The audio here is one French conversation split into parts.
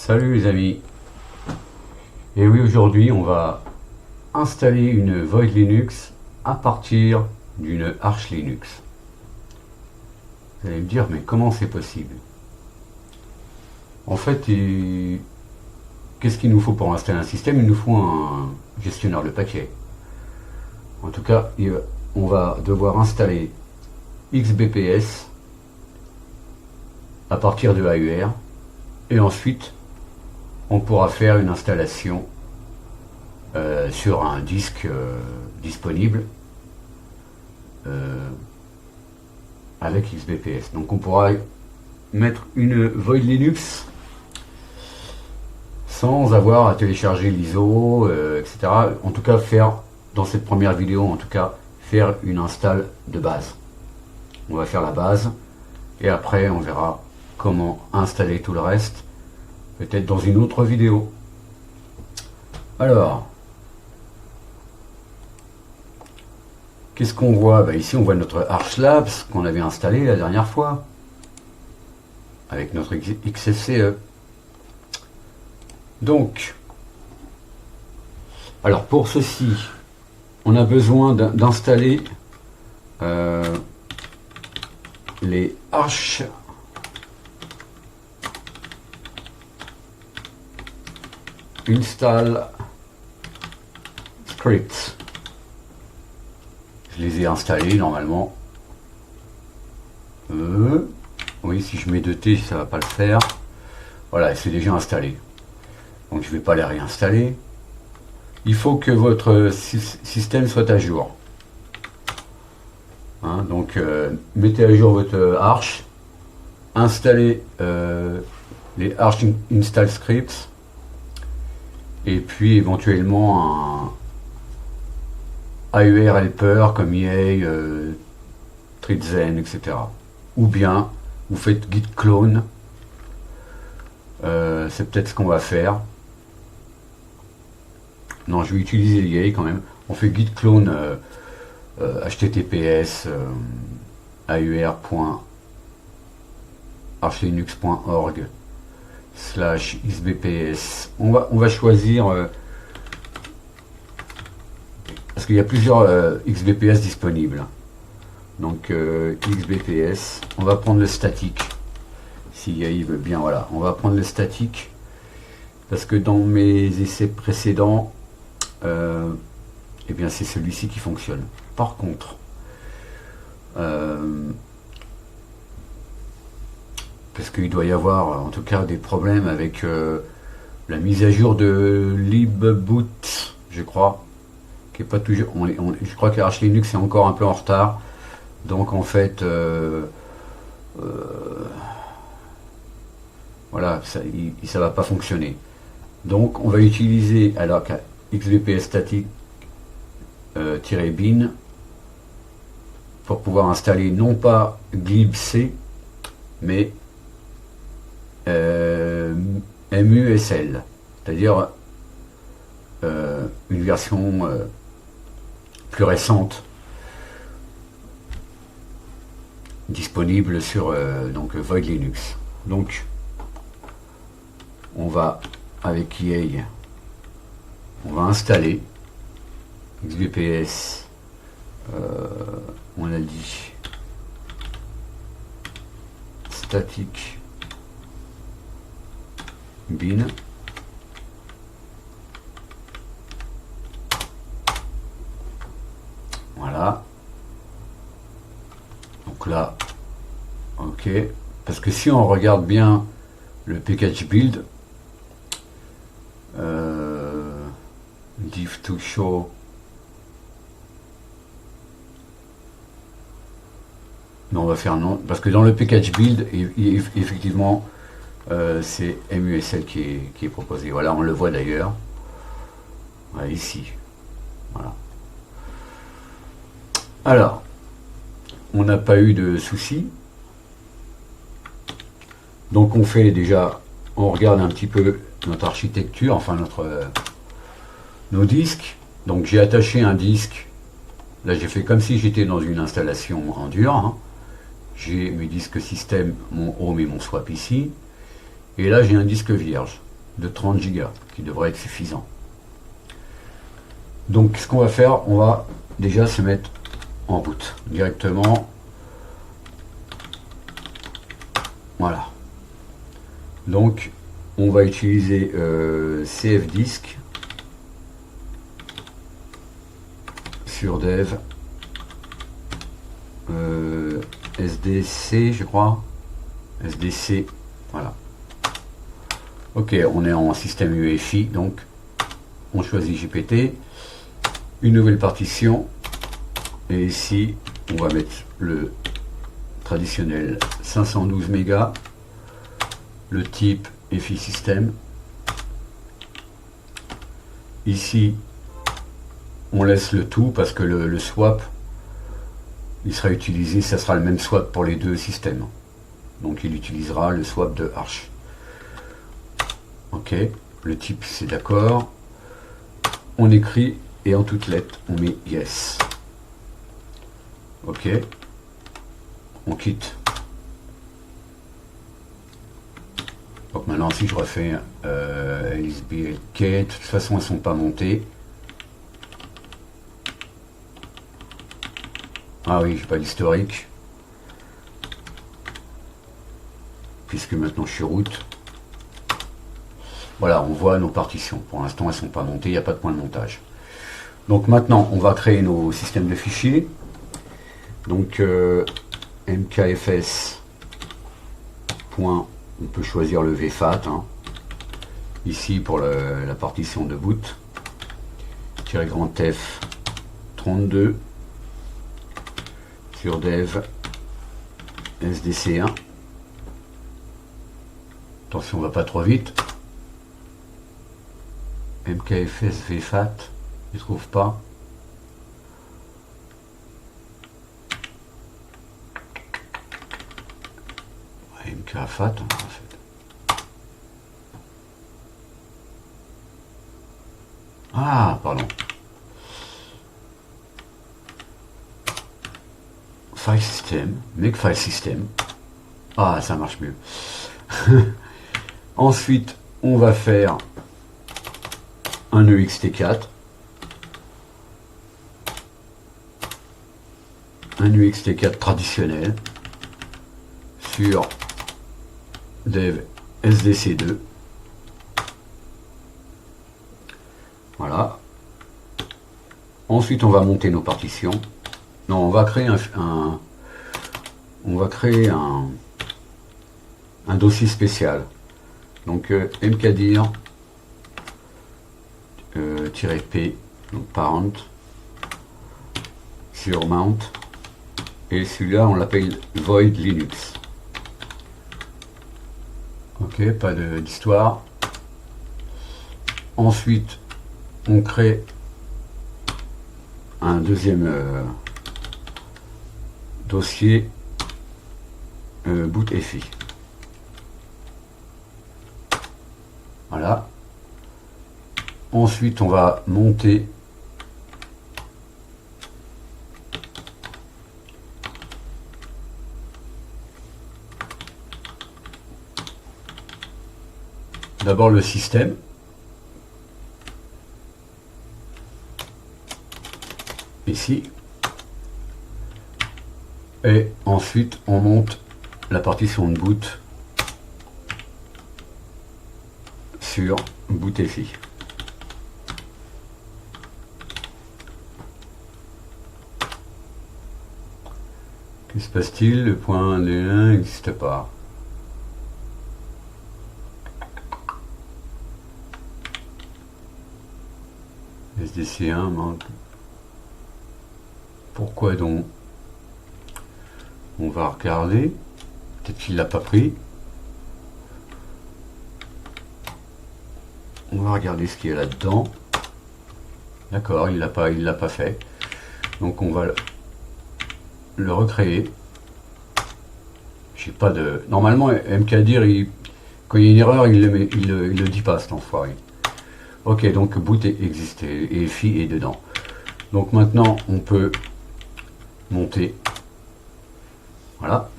Salut les amis. Et oui, aujourd'hui on va installer une Void Linux à partir d'une Arch Linux. Vous allez me dire, mais comment c'est possible? En fait, qu'est-ce qu'il nous faut pour installer un système? Il nous faut un gestionnaire de paquets. En tout cas, on va devoir installer XBPS à partir de AUR et ensuite on pourra faire une installation sur un disque disponible avec XBPS. Donc on pourra mettre une Void Linux sans avoir à télécharger l'ISO, etc. En tout cas, faire, dans cette première vidéo, en tout cas, faire une install de base. On va faire la base et après on verra comment installer tout le reste, peut-être dans une autre vidéo. Alors, qu'est-ce qu'on voit? Ici on voit notre Arch Labs qu'on avait installé la dernière fois avec notre XFCE. Donc, alors pour ceci, on a besoin d'installer les Arch Install Scripts. Je les ai installés normalement. Oui, si je mets 2T, ça va pas le faire. Voilà, c'est déjà installé. Donc je vais pas les réinstaller. Il faut que votre système soit à jour. Hein, donc mettez à jour votre Arch. Installez les Arch Install Scripts. Et puis éventuellement un AUR helper comme EA, Tritzen, etc. Ou bien vous faites git clone. C'est peut-être ce qu'on va faire. Non, je vais utiliser EA quand même. On fait git clone https aur.archlinux.org /xbps. On va choisir parce qu'il y a plusieurs XBPS disponibles. Donc XBPS, on va prendre le statique. Si il veut bien, voilà, on va prendre le statique parce que dans mes essais précédents, eh bien c'est celui-ci qui fonctionne. Par contre, parce qu'il doit y avoir en tout cas des problèmes avec la mise à jour de libboot, je crois, qui est pas toujours. Je crois que Arch Linux est encore un peu en retard, donc en fait, voilà, ça va pas fonctionner. Donc on va utiliser alors XBPS static -bin pour pouvoir installer non pas glibc mais MUSL, c'est-à-dire une version plus récente disponible sur donc Void Linux. Donc on va avec EA, on va installer XBPS, on a dit static bin. Voilà. Donc là, ok. Parce que si on regarde bien le package build, div to show. Non, on va faire non, parce que dans le package build, effectivement, c'est MUSL qui est proposé. Voilà, on le voit d'ailleurs. Voilà, ici. Voilà. Alors, on n'a pas eu de soucis. Donc on fait déjà, on regarde un petit peu notre architecture, enfin nos disques. Donc j'ai attaché un disque. Là j'ai fait comme si j'étais dans une installation en dur. Hein. J'ai mes disques système, mon home et mon swap ici. Et là j'ai un disque vierge. de 30 Go, qui devrait être suffisant. Donc ce qu'on va faire, on va déjà se mettre en route directement. Voilà. Donc on va utiliser CFDisk sur dev SDC, je crois. SDC, voilà. Ok, on est en système UEFI, donc on choisit GPT, une nouvelle partition, et ici on va mettre le traditionnel 512 mégas, le type EFI système. Ici on laisse le tout parce que le swap il sera utilisé, ça sera le même swap pour les deux systèmes, donc il utilisera le swap de Arch. Ok, le type c'est d'accord, on écrit et en toutes lettres on met yes. Ok, on quitte. Donc maintenant si je refais LSBLK, de toute façon elles sont pas montées. Ah oui, j'ai pas l'historique, puisque maintenant je suis route. Voilà, on voit nos partitions. Pour l'instant, elles ne sont pas montées, il n'y a pas de point de montage. Donc maintenant, on va créer nos systèmes de fichiers. Donc mkfs. On peut choisir le vfat. Hein. Ici pour la partition de boot. Grand F 32 sur dev SDC1. Attention, on va pas trop vite. MKFS VFAT, je trouve pas. MKFAT, en fait. Ah, pardon. File System, Make File System. Ah, ça marche mieux. Ensuite, on va faire un EXT4, un EXT4 traditionnel sur dev SDC2. Voilà. Ensuite, on va monter nos partitions. Non, on va créer un dossier spécial. Donc mkdir -p, donc parent, sur mount, et celui-là on l'appelle void linux. Ok, pas d'histoire. Ensuite on crée un deuxième dossier bootfi. Voilà. Ensuite, on va monter d'abord le système. Ici. Et ensuite, on monte la partition de boot sur bootfi. Que se passe-t-il? Le point D1 n'existe pas. SDC1 manque. Pourquoi donc? On va regarder. Peut-être qu'il l'a pas pris. On va regarder ce qu'il y a là-dedans. D'accord, il l'a pas fait. Donc on va le recréer. J'ai pas de. Normalement, mkdir, quand il y a une erreur, il le dit pas, cet enfoiré. Ok, donc boot existe et EFI est dedans. Donc maintenant, on peut monter. Voilà.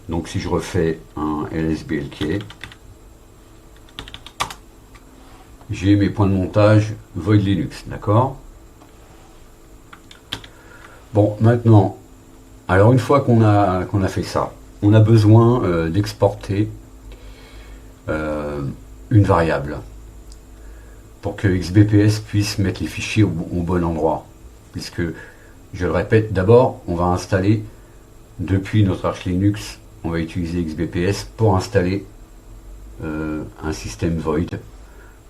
Donc si je refais un lsblk, j'ai mes points de montage Void Linux, d'accord? Bon, maintenant, alors une fois qu'on a fait ça, on a besoin d'exporter une variable pour que XBPS puisse mettre les fichiers au bon endroit. Puisque, je le répète, d'abord, on va installer depuis notre Arch Linux, on va utiliser XBPS pour installer un système Void.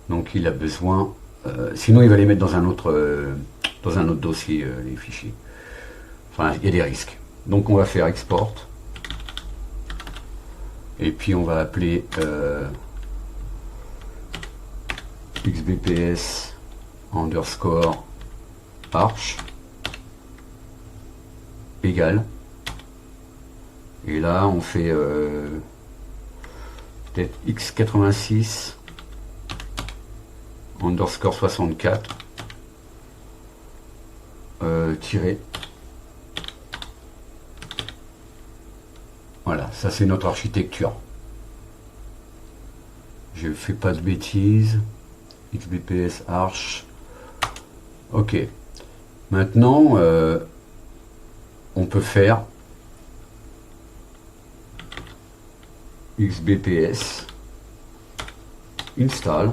Donc il a besoin, sinon il va les mettre dans un autre dossier, les fichiers. Enfin, il y a des risques. Donc on va faire export. Et puis on va appeler XBPS underscore arch égal. Et là on fait peut-être x86 underscore 64 tiré. Voilà, ça c'est notre architecture. Je fais pas de bêtises. XBPS arch. Ok. Maintenant, on peut faire XBPS install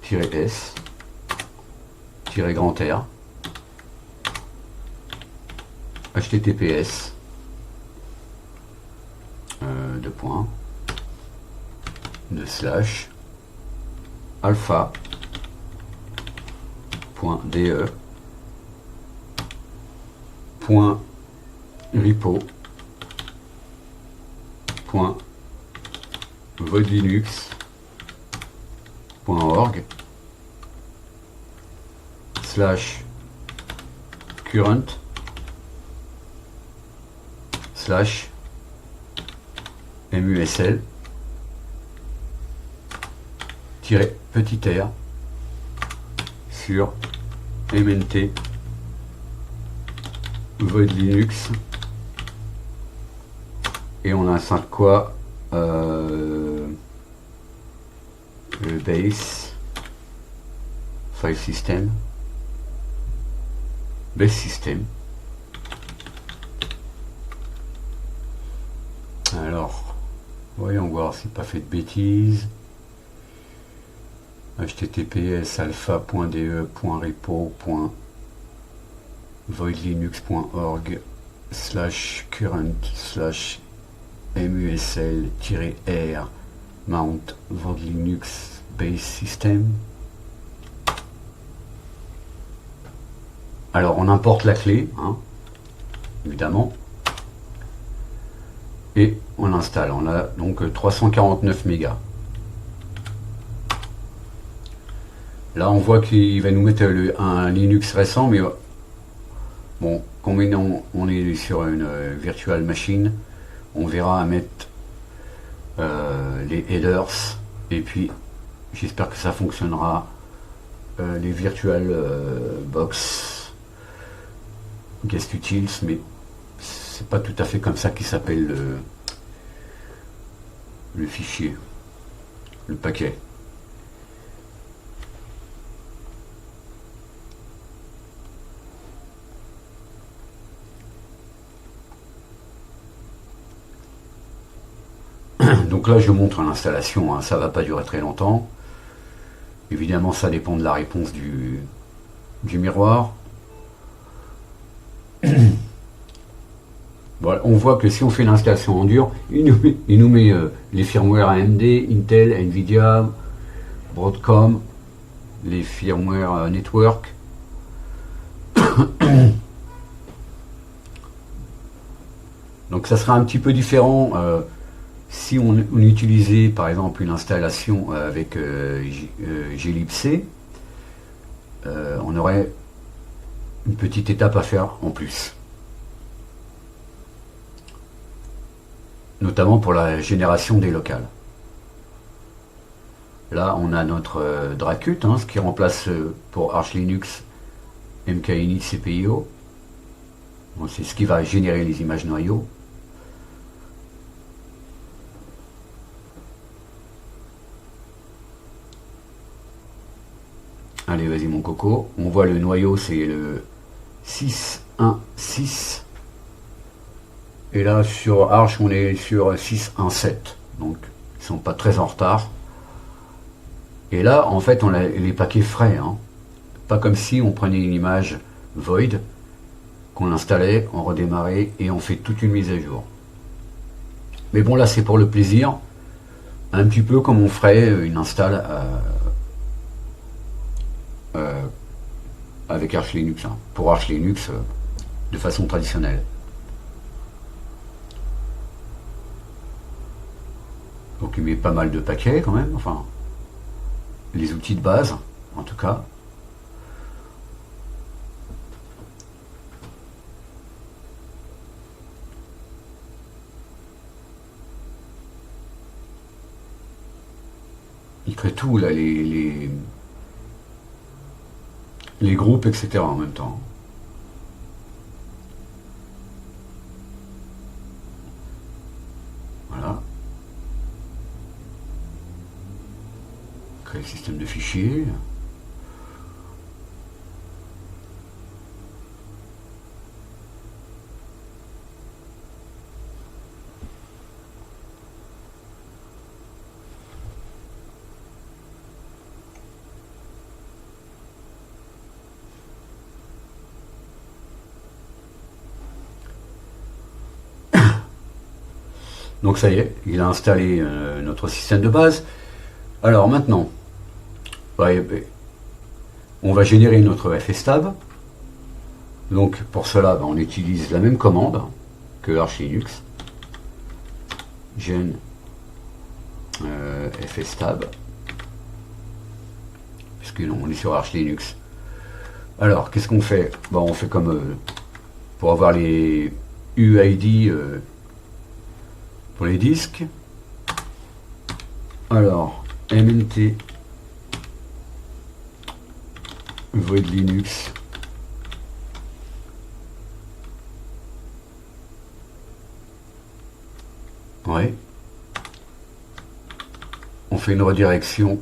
-s -grand R https deux points de slash alpha.de repo.voidlinux.org slash current slash musl petit r sur mnt Void Linux et on installe quoi, le base file system alors voyons voir si pas fait de bêtises. https alpha.de.repo.voidlinux.org slash current slash musl-r mount Void Linux base system. Alors on importe la clé, hein, évidemment, et on installe. On a donc 349 mégas. Là on voit qu'il va nous mettre un Linux récent, mais bon, comme on est sur une virtual machine, on verra à mettre les headers, et puis j'espère que ça fonctionnera, les virtual box guest utils, mais c'est pas tout à fait comme ça qu'il s'appelle le fichier, le paquet. Donc là je montre l'installation, hein, ça va pas durer très longtemps. Évidemment ça dépend de la réponse du miroir. Voilà, on voit que si on fait l'installation en dur, il nous met les firmware AMD, Intel, Nvidia, Broadcom, les firmware network. Donc ça sera un petit peu différent si on utilisait par exemple une installation avec glibc. On aurait une petite étape à faire en plus, notamment pour la génération des locales. Là on a notre Dracut, hein, ce qui remplace pour Arch Linux mkinit cpio. Bon, c'est ce qui va générer les images noyaux. Allez, vas-y mon coco. On voit le noyau, c'est le 6.1.6. Et là, sur Arch, on est sur 6.1.7. Donc, ils sont pas très en retard. Et là, en fait, on a les paquets frais. Hein. Pas comme si on prenait une image void, qu'on installait, on redémarrait et on fait toute une mise à jour. Mais bon, là, c'est pour le plaisir. Un petit peu comme on ferait une install avec Arch Linux. Hein. Pour Arch Linux, de façon traditionnelle. Donc il met pas mal de paquets quand même, enfin les outils de base en tout cas. Il crée tout là, les groupes, etc. en même temps. Voilà. Créer le système de fichiers. Donc ça y est, il a installé notre système de base. Alors maintenant, on va générer notre fstab. Donc pour cela, on utilise la même commande que Arch Linux. Gen fstab. Puisque on est sur Arch Linux. Alors, qu'est-ce qu'on fait? On fait comme pour avoir les UID pour les disques. Alors, mnt void linux ouais. On fait une redirection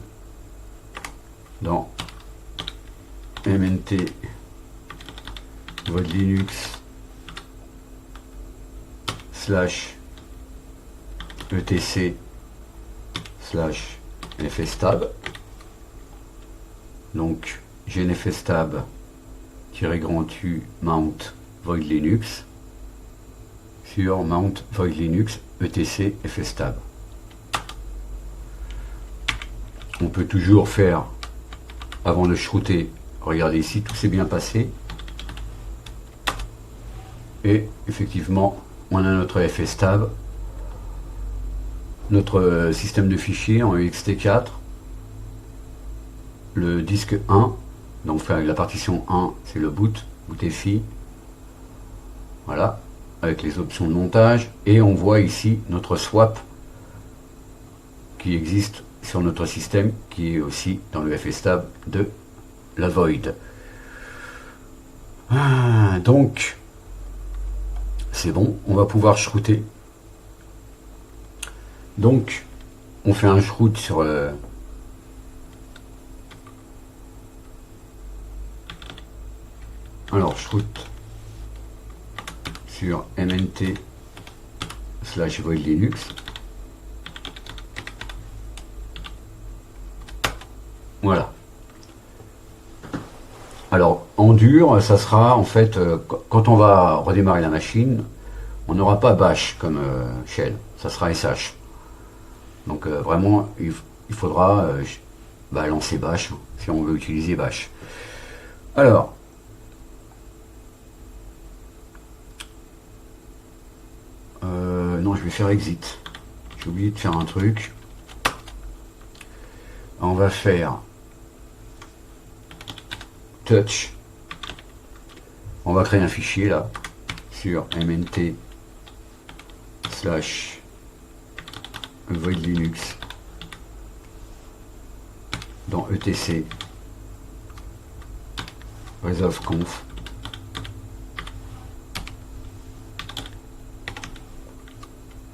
dans mnt void linux / etc / fstab. Donc gnfstab -u mount void linux sur mount void linux etc fstab. On peut toujours faire, avant de shrouter, regardez ici, tout s'est bien passé. Et effectivement, on a notre fstab, notre système de fichiers en ext4, le disque 1, donc la partition 1, c'est le bootfi, voilà, avec les options de montage, et on voit ici notre swap qui existe sur notre système, qui est aussi dans le fstab de la void. Donc c'est bon, on va pouvoir shrouter. Donc on fait un shroot sur alors shroot sur mnt / void linux. Voilà. Alors en dur, ça sera en fait quand on va redémarrer la machine, on n'aura pas bash comme shell, ça sera sh. Donc vraiment il faudra lancer bash si on veut utiliser bash. Alors non, je vais faire exit. J'ai oublié de faire un truc. On va faire touch. On va créer un fichier là sur mnt / void linux dans etc resolve conf.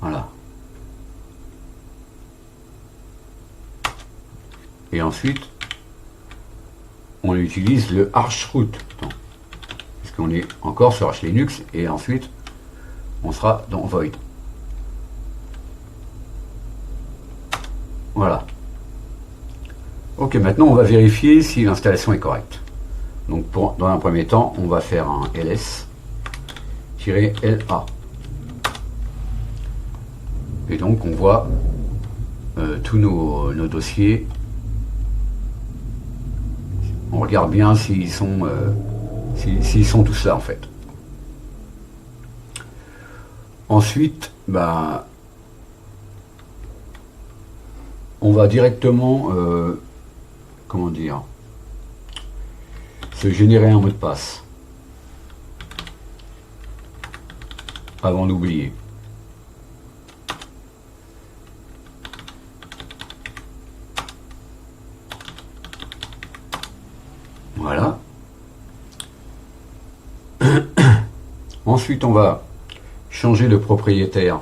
Voilà. Et ensuite on utilise le arch root, puisqu'on est encore sur Arch Linux, et ensuite on sera dans void. Voilà. Ok, maintenant on va vérifier si l'installation est correcte. Donc dans un premier temps, on va faire un ls-la. Et donc on voit tous nos dossiers. On regarde bien s'ils sont, tous là en fait. Ensuite, bah, on va directement, comment dire, se générer un mot de passe avant d'oublier. Voilà. Ensuite, on va changer de propriétaire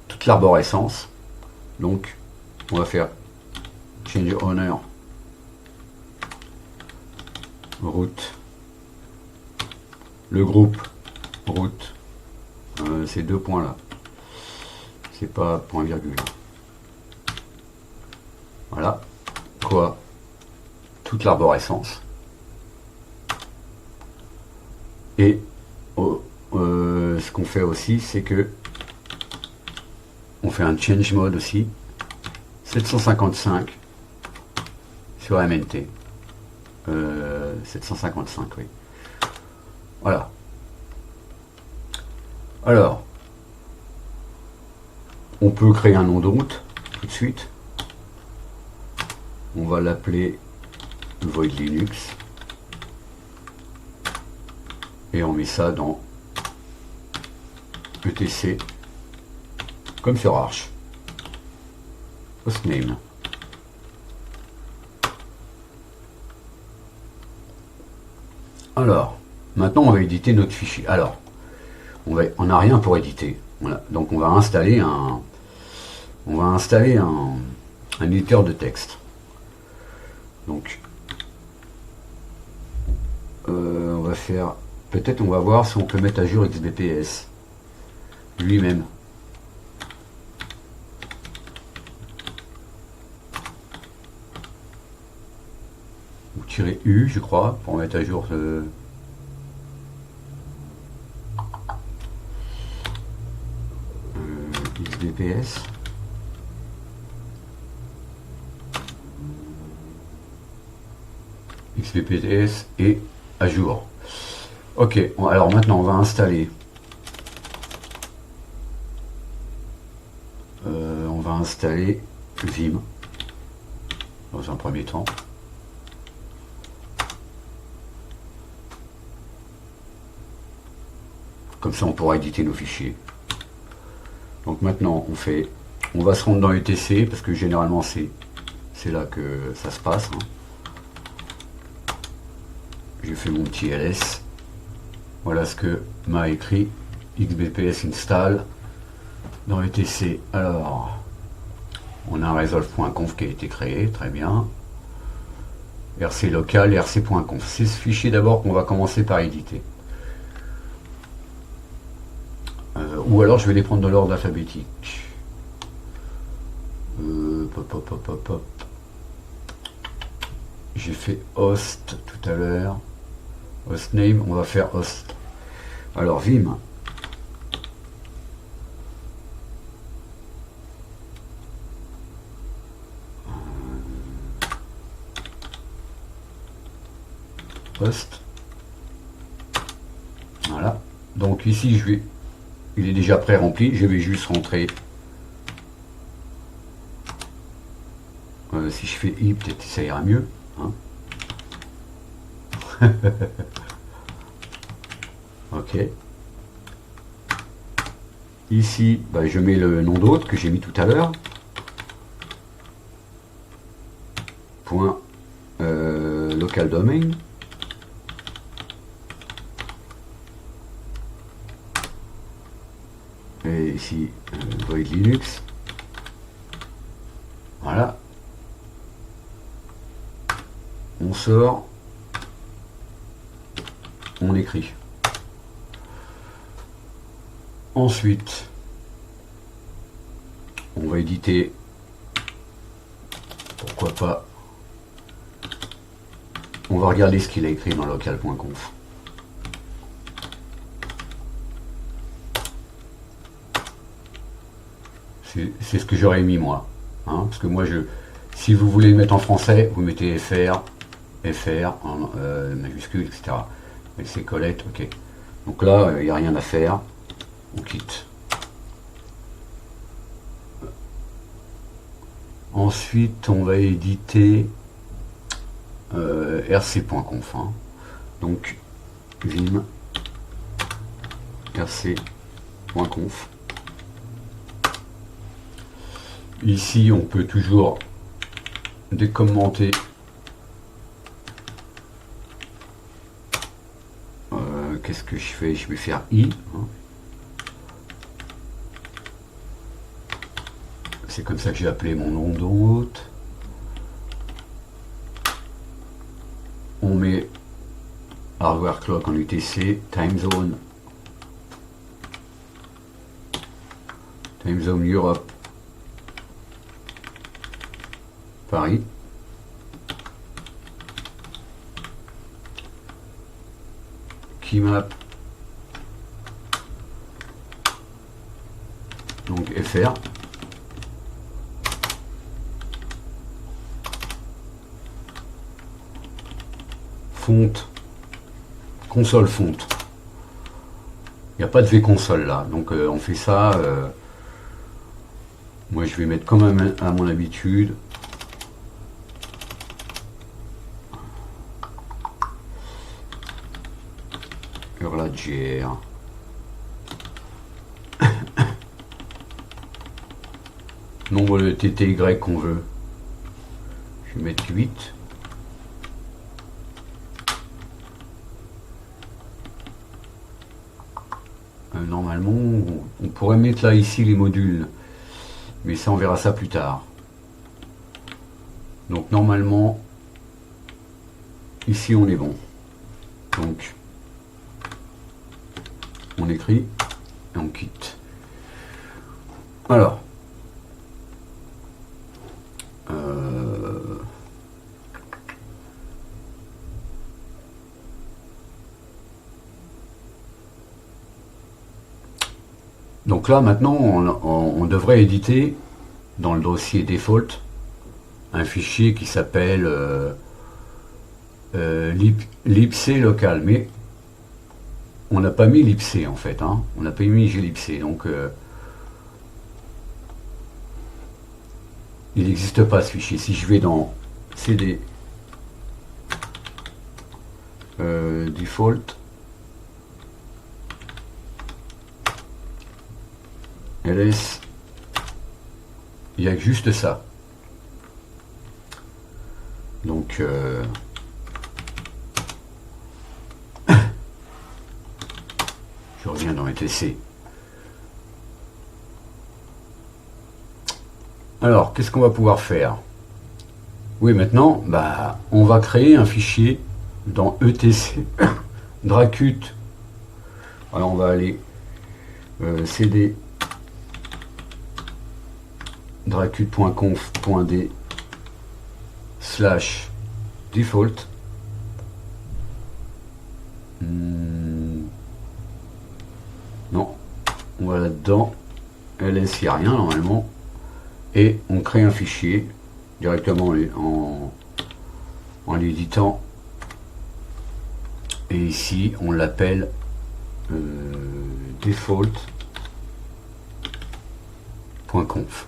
toute l'arborescence. Donc, on va faire change owner root, le groupe root, ces deux points là, c'est pas point virgule. Voilà, quoi, toute l'arborescence. Et ce qu'on fait aussi, c'est que on fait un change mode aussi, 755 sur MNT. 755, oui. Voilà. Alors, on peut créer un nom de route tout de suite. On va l'appeler void Linux. Et on met ça dans etc, comme sur Arch. Hostname. Alors, maintenant on va éditer notre fichier. Alors, on n'a rien pour éditer. Voilà. Donc on va installer un éditeur de texte. Donc, on va faire, peut-être on va voir si on peut mettre à jour XBPS lui-même. Ou -U, je crois, pour mettre à jour XBPS. XBPS est à jour. Ok, alors maintenant on va installer. Vim dans un premier temps. Comme ça on pourra éditer nos fichiers. Donc maintenant on va se rendre dans etc parce que généralement c'est là que ça se passe. J'ai fait mon petit ls. Voilà ce que m'a écrit XBPS install dans etc. Alors, on a un resolve.conf qui a été créé, très bien. rc local, rc.conf. C'est ce fichier d'abord qu'on va commencer par éditer. Ou alors je vais les prendre dans l'ordre alphabétique. J'ai fait host tout à l'heure. Hostname, on va faire host. Alors Vim. Host. Voilà. Donc ici il est déjà pré-rempli. Je vais juste rentrer. Si je fais i, peut-être que ça ira mieux. Ok. Ici, je mets le nom d'hôte que j'ai mis tout à l'heure. Point local domain. Et ici, void Linux. Voilà. On sort. on écrit. Ensuite, on va éditer, pourquoi pas, on va regarder ce qu'il a écrit dans local.conf. C'est ce que j'aurais mis moi, hein, parce que moi, si vous voulez le mettre en français, vous mettez FR en majuscule, etc. Et c'est Colette, ok. Donc là, il n'y a rien à faire, on quitte. Ensuite, on va éditer rc.conf. Hein. Donc, vim rc.conf. Ici, on peut toujours décommenter qu'est-ce que je fais? Je vais faire i. Hein. C'est comme ça que j'ai appelé mon nom d'hôte. On met hardware clock en UTC, time zone Europe, Paris. Keymap, donc FR. Fonte, console fonte. Il n'y a pas de V console là, donc on fait ça. Moi je vais mettre quand même à mon habitude. Hurladgr. Nombre de TTY qu'on veut. Je vais mettre 8. Normalement, on pourrait mettre là ici les modules, mais ça on verra ça plus tard. Donc normalement, ici on est bon. Donc on écrit et on quitte. Alors, donc là maintenant on devrait éditer dans le dossier default un fichier qui s'appelle libc local, mais on n'a pas mis libc en fait, hein. On n'a pas mis glibc, donc il n'existe pas ce fichier. Si je vais dans cd default ls, il n'y a juste ça. Donc je reviens dans etc. Alors qu'est-ce qu'on va pouvoir faire? Oui, maintenant bah on va créer un fichier dans etc Dracut. Alors on va aller cd dracut.conf.d / default. Non, on va là-dedans, ls, il n'y a rien normalement, et on crée un fichier directement en l'éditant, et ici on l'appelle default.conf.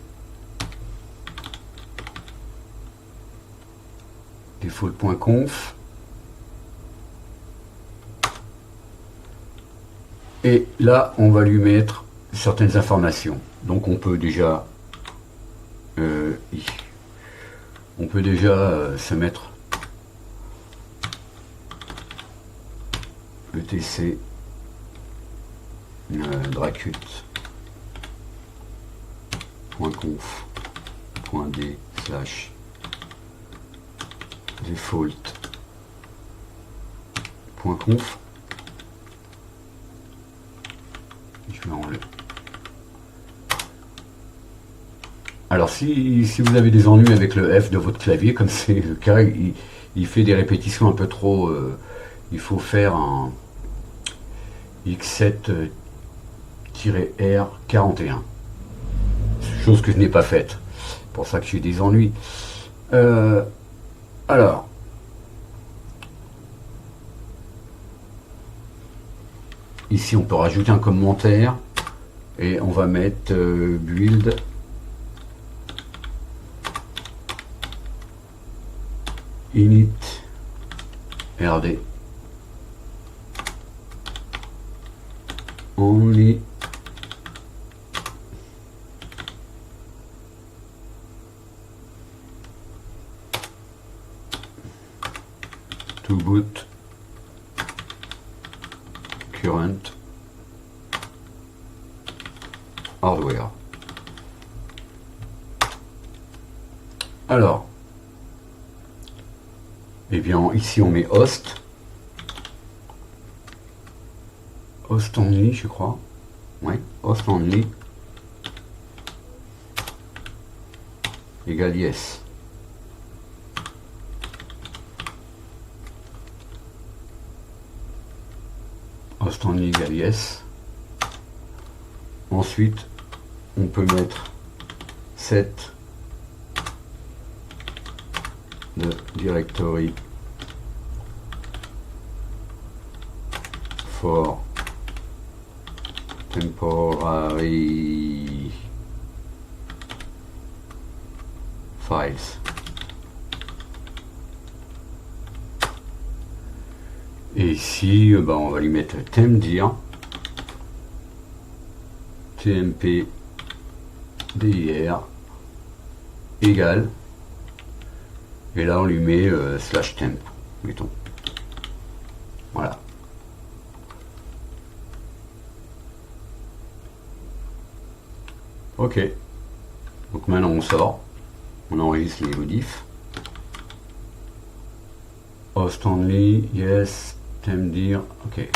default.conf, et là on va lui mettre certaines informations. Donc on peut déjà se mettre etc dracut.conf.d / default.conf. Alors si vous avez des ennuis avec le F de votre clavier, comme c'est le cas, il fait des répétitions un peu trop... il faut faire un X7-R41. Chose que je n'ai pas faite. C'est pour ça que j'ai des ennuis. Alors... Ici, on peut rajouter un commentaire et on va mettre build init rd only to boot current hardware. Alors, eh bien ici on met host only, je crois. Ouais, host only égale yes. Host only égale yes. Ensuite, on peut mettre set de directory for temporary files. Et ici, on va lui mettre temdir tmp dir égale, et là on lui met slash temp, mettons. Voilà. Ok. Donc maintenant on sort, on enregistre les modifs. Host only, yes, temdir, ok.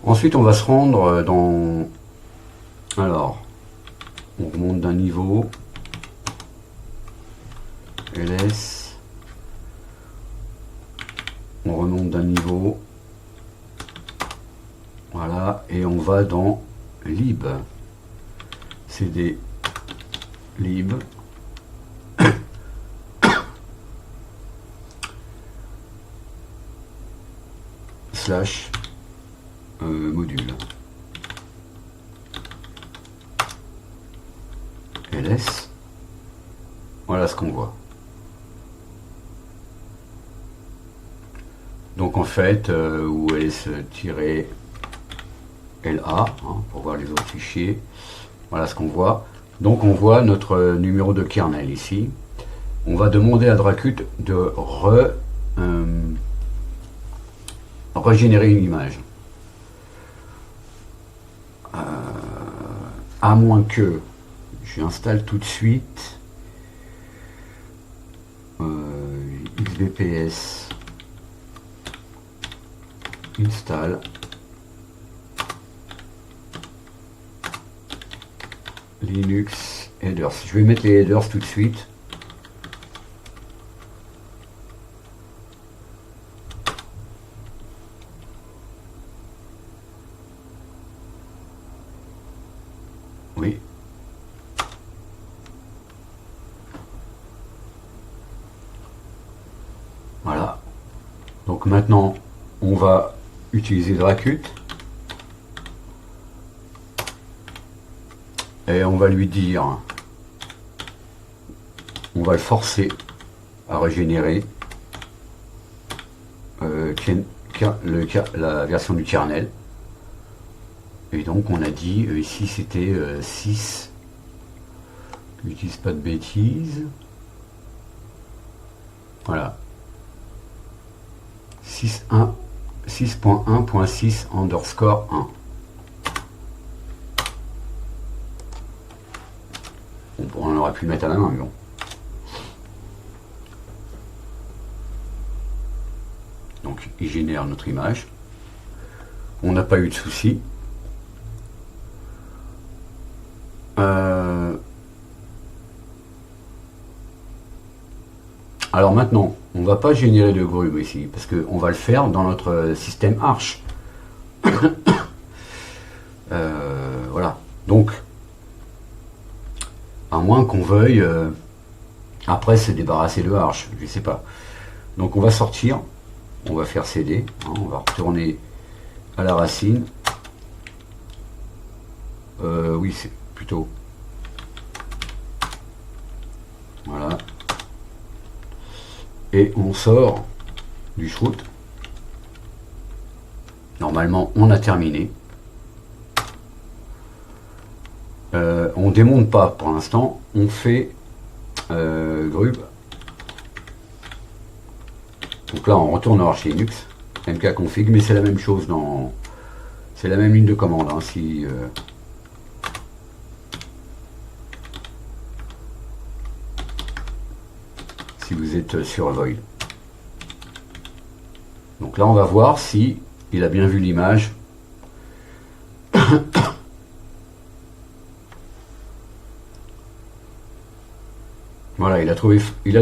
Ensuite, on va se rendre dans... Alors, on remonte d'un niveau. ls. On remonte d'un niveau. Voilà, et on va dans lib. cd lib. slash module ls. Voilà ce qu'on voit. Donc en fait, ou ls-la pour voir les autres fichiers. Voilà ce qu'on voit. Donc on voit notre numéro de kernel ici. On va demander à Dracut de régénérer une image. À moins que j'installe tout de suite xbps install Linux headers. Je vais mettre les headers tout de suite. Oui. Voilà. Donc maintenant, on va utiliser Dracut. Et on va lui dire, on va le forcer à régénérer la version du kernel. Et donc on a dit, ici c'était 6, que j'utilise pas de bêtises, voilà, 6.1.6 underscore 1. On aurait pu le mettre à la main, mais bon. Donc Donc il génère notre image. On n'a pas eu de soucis. Alors maintenant, on va pas générer de grub ici, parce qu'on va le faire dans notre système Arch. Voilà. Donc, à moins qu'on veuille après se débarrasser de Arch, je sais pas. Donc on va sortir, on va faire CD, hein, on va retourner à la racine. Oui, c'est plutôt. Voilà. Et on sort du shoot. Normalement, on a terminé. On démonte pas pour l'instant. On fait grub. Donc là, on retourne à Arch Linux, mkconfig, mais c'est la même chose dans. C'est la même ligne de commande. Hein, si vous êtes sur Void. Donc là, on va voir si il a bien vu l'image. Voilà, il a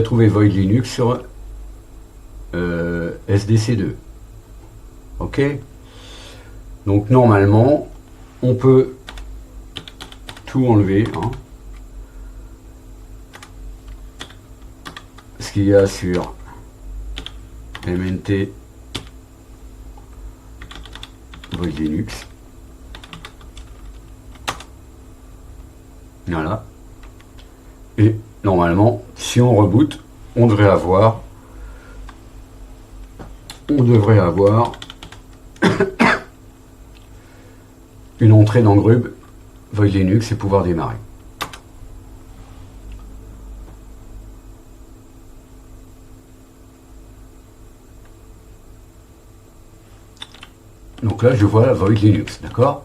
trouvé Void Linux sur SDC2. Ok. Donc normalement, on peut tout enlever. Hein. Ce qu'il y a sur MNT Void Linux. Voilà. Et normalement, si on reboot, on devrait avoir une entrée dans Grub Void Linux et pouvoir démarrer. Donc là, je vois Void Linux, d'accord?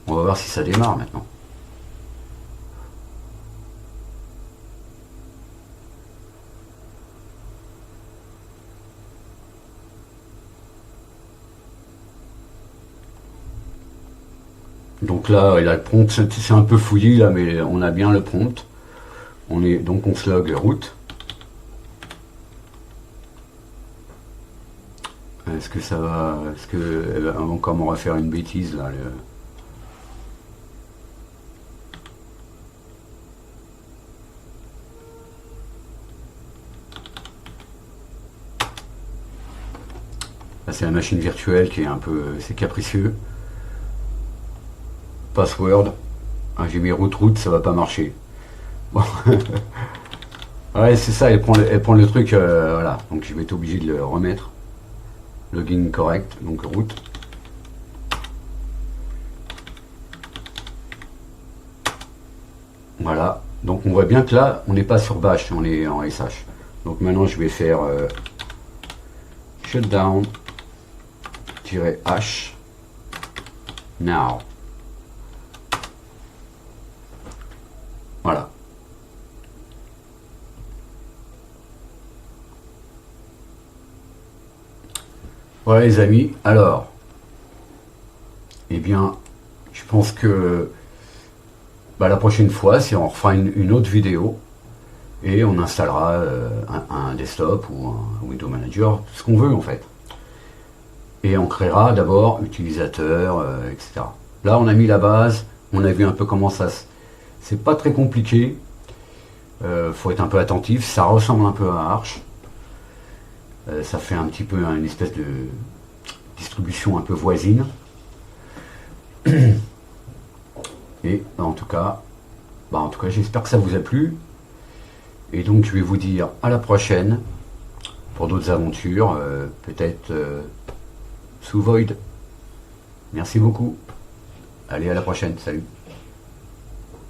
On va voir si ça démarre maintenant. Donc là, il a le prompt, c'est un peu fouillis là, mais on a bien le prompt. Donc on se log root. Est-ce que ça va... Est-ce que... Encore on va faire une bêtise là. Là, c'est la machine virtuelle qui est un peu... C'est capricieux. Password. Ah, j'ai mis root, ça va pas marcher. Bon. Ouais, c'est ça, elle prend le truc... voilà, donc je vais être obligé de le remettre. Login correct, donc root. Voilà, donc on voit bien que là, on n'est pas sur bash, on est en SH. Donc maintenant, je vais faire shutdown-h now. Voilà. Voilà les amis, alors, eh bien, je pense que la prochaine fois, c'est on refera une autre vidéo et on installera un desktop ou un Windows Manager, ce qu'on veut en fait. Et on créera d'abord utilisateur, etc. Là, on a mis la base, on a vu un peu comment ça se... C'est pas très compliqué, faut être un peu attentif, ça ressemble un peu à Arch. Ça fait un petit peu une espèce de distribution un peu voisine. Et en tout cas, j'espère que ça vous a plu. Et donc je vais vous dire à la prochaine pour d'autres aventures, peut-être sous Void. Merci beaucoup. Allez, à la prochaine. Salut.